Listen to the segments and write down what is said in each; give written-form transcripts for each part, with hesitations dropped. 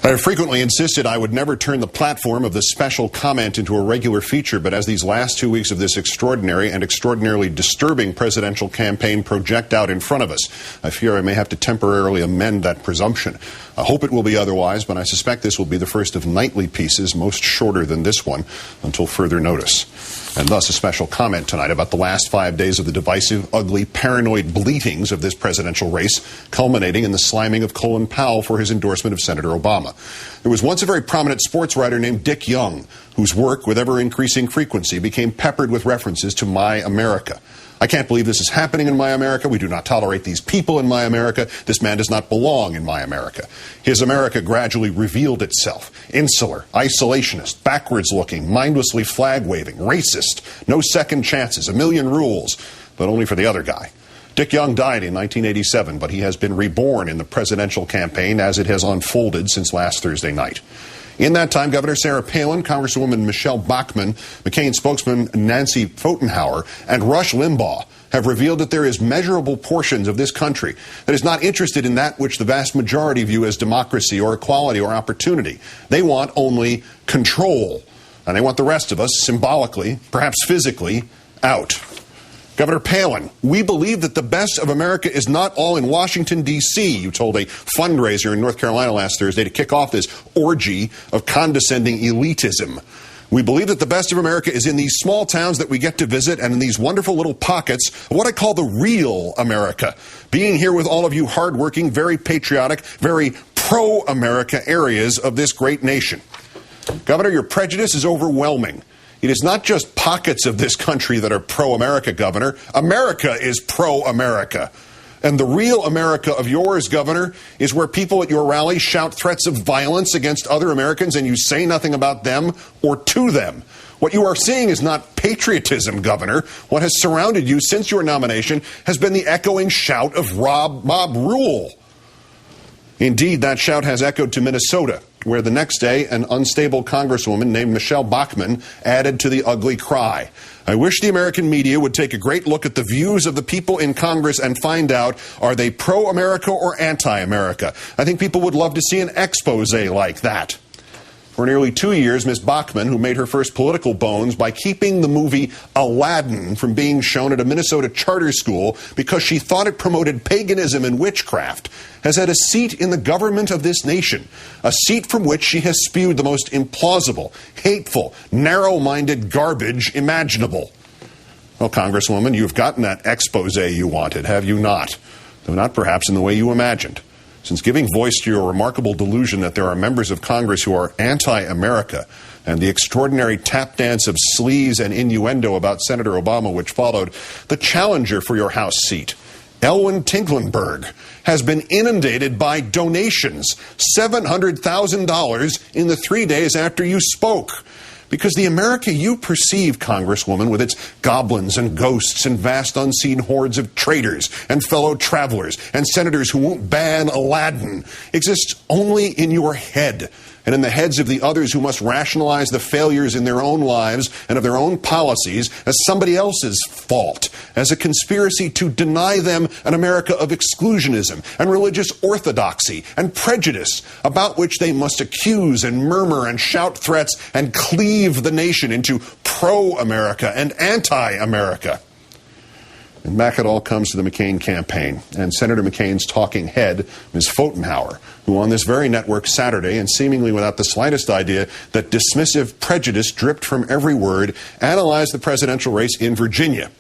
I have frequently insisted I would never turn the platform of the special comment into a regular feature, but as these last 2 weeks of this extraordinary and extraordinarily disturbing presidential campaign project out in front of us, I fear I may have to temporarily amend that presumption. I hope it will be otherwise, but I suspect this will be the first of nightly pieces, most shorter than this one, until further notice. And thus a special comment tonight about the last 5 days of the divisive, ugly, paranoid bleatings of this presidential race, culminating in the sliming of Colin Powell for his endorsement of Senator Obama. There was once a very prominent sports writer named Dick Young, whose work, with ever-increasing frequency, became peppered with references to My America. I can't believe this is happening in My America. We do not tolerate these people in My America. This man does not belong in My America. His America gradually revealed itself. Insular, isolationist, backwards-looking, mindlessly flag-waving, racist, no second chances, a million rules, but only for the other guy. Dick Young died in 1987, but he has been reborn in the presidential campaign as it has unfolded since last Thursday night. In that time, Governor Sarah Palin, Congresswoman Michelle Bachmann, McCain spokesman Nancy Pfotenhauer, and Rush Limbaugh have revealed that there is measurable portions of this country that is not interested in that which the vast majority view as democracy or equality or opportunity. They want only control, and they want the rest of us, symbolically, perhaps physically, out. Governor Palin, we believe that the best of America is not all in Washington, D.C., you told a fundraiser in North Carolina last Thursday to kick off this orgy of condescending elitism. We believe that the best of America is in these small towns that we get to visit and in these wonderful little pockets of what I call the real America. Being here with all of you hardworking, very patriotic, very pro-America areas of this great nation. Governor, your prejudice is overwhelming. It is not just pockets of this country that are pro-America, Governor. America is pro-America. And the real America of yours, Governor, is where people at your rally shout threats of violence against other Americans and you say nothing about them or to them. What you are seeing is not patriotism, Governor. What has surrounded you since your nomination has been the echoing shout of mob rule. Indeed, that shout has echoed to Minnesota, where the next day an unstable congresswoman named Michelle Bachmann added to the ugly cry. I wish the American media would take a great look at the views of the people in Congress and find out, are they pro-America or anti-America? I think people would love to see an expose like that. For nearly 2 years, Ms. Bachmann, who made her first political bones by keeping the movie Aladdin from being shown at a Minnesota charter school because she thought it promoted paganism and witchcraft, has had a seat in the government of this nation, a seat from which she has spewed the most implausible, hateful, narrow-minded garbage imaginable. Well, Congresswoman, you've gotten that expose you wanted, have you not? Though not perhaps in the way you imagined. Since giving voice to your remarkable delusion that there are members of Congress who are anti-America and the extraordinary tap dance of sleaze and innuendo about Senator Obama which followed, the challenger for your House seat, Elwyn Tinklenberg, has been inundated by donations, $700,000 in the 3 days after you spoke. Because the America you perceive, Congresswoman, with its goblins and ghosts and vast unseen hordes of traitors and fellow travelers and senators who won't ban Aladdin, exists only in your head and in the heads of the others who must rationalize the failures in their own lives and of their own policies as somebody else's fault, as a conspiracy to deny them an America of exclusionism and religious orthodoxy and prejudice, about which they must accuse and murmur and shout threats and cleave the nation into pro-America and anti-America. And back it all comes to the McCain campaign and Senator McCain's talking head, Ms. Pfotenhauer, who on this very network Saturday, and seemingly without the slightest idea that dismissive prejudice dripped from every word, analyzed the presidential race in Virginia.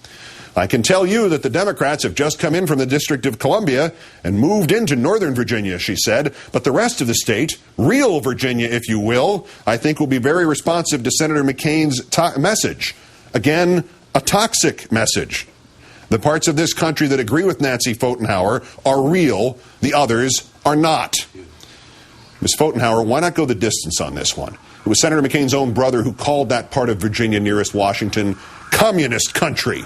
I can tell you that the Democrats have just come in from the District of Columbia and moved into Northern Virginia, she said, but the rest of the state, real Virginia if you will, I think will be very responsive to Senator McCain's message. Again, a toxic message. The parts of this country that agree with Nancy Pfotenhauer are real, the others are not. Ms. Pfotenhauer, why not go the distance on this one? It was Senator McCain's own brother who called that part of Virginia nearest Washington communist country.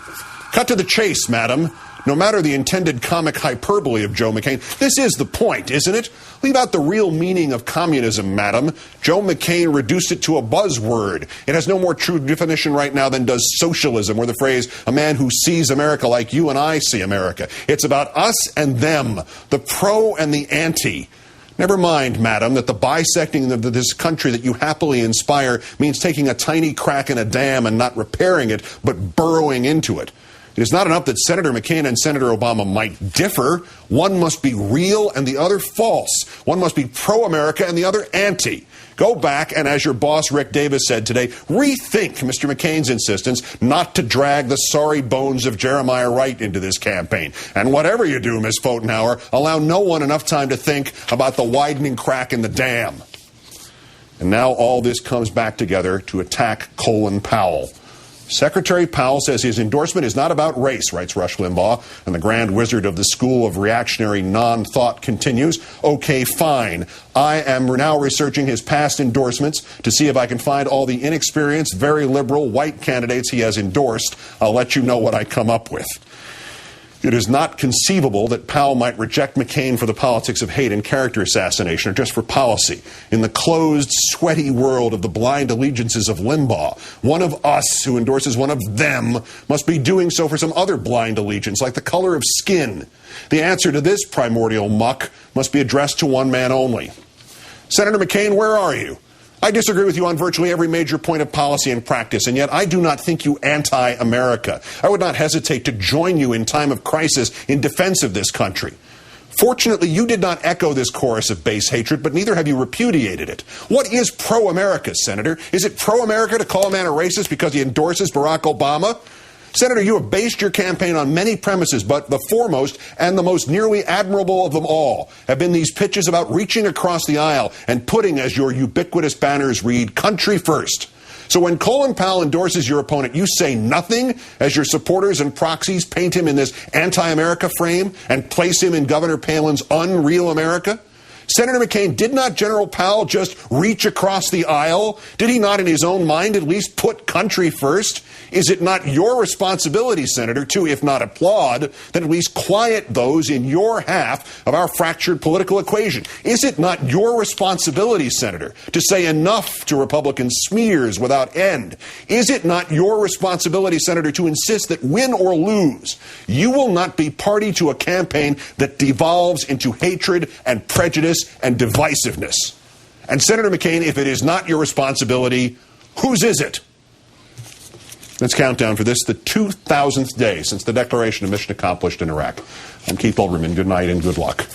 Cut to the chase, madam. No matter the intended comic hyperbole of Joe McCain, this is the point, isn't it? Leave out the real meaning of communism, madam. Joe McCain reduced it to a buzzword. It has no more true definition right now than does socialism, or the phrase, a man who sees America like you and I see America. It's about us and them, the pro and the anti. Never mind, madam, that the bisecting of this country that you happily inspire means taking a tiny crack in a dam and not repairing it, but burrowing into it. It is not enough that Senator McCain and Senator Obama might differ. One must be real and the other false. One must be pro-America and the other anti. Go back and, as your boss Rick Davis said today, rethink Mr. McCain's insistence not to drag the sorry bones of Jeremiah Wright into this campaign. And whatever you do, Ms. Pfotenhauer, allow no one enough time to think about the widening crack in the dam. And now all this comes back together to attack Colin Powell. Secretary Powell says his endorsement is not about race, writes Rush Limbaugh, and the grand wizard of the school of reactionary non-thought continues. Okay, fine. I am now researching his past endorsements to see if I can find all the inexperienced, very liberal white candidates he has endorsed. I'll let you know what I come up with. It is not conceivable that Powell might reject McCain for the politics of hate and character assassination or just for policy. In the closed, sweaty world of the blind allegiances of Limbaugh, one of us who endorses one of them must be doing so for some other blind allegiance, like the color of skin. The answer to this primordial muck must be addressed to one man only. Senator McCain, where are you? I disagree with you on virtually every major point of policy and practice, and yet I do not think you anti-America. I would not hesitate to join you in time of crisis in defense of this country. Fortunately, you did not echo this chorus of base hatred, but neither have you repudiated it. What is pro-America, Senator? Is it pro-America to call a man a racist because he endorses Barack Obama? Senator, you have based your campaign on many premises, but the foremost and the most nearly admirable of them all have been these pitches about reaching across the aisle and putting, as your ubiquitous banners read, country first. So when Colin Powell endorses your opponent, you say nothing as your supporters and proxies paint him in this anti-America frame and place him in Governor Palin's unreal America? Senator McCain, did not General Powell just reach across the aisle? Did he not, in his own mind, at least put country first? Is it not your responsibility, Senator, to, if not applaud, then at least quiet those in your half of our fractured political equation? Is it not your responsibility, Senator, to say enough to Republican smears without end? Is it not your responsibility, Senator, to insist that win or lose, you will not be party to a campaign that devolves into hatred and prejudice and divisiveness? And Senator McCain, if it is not your responsibility, whose is it? Let's count down for this, the 2,000th day since the declaration of mission accomplished in Iraq. I'm Keith Olbermann. Good night and good luck.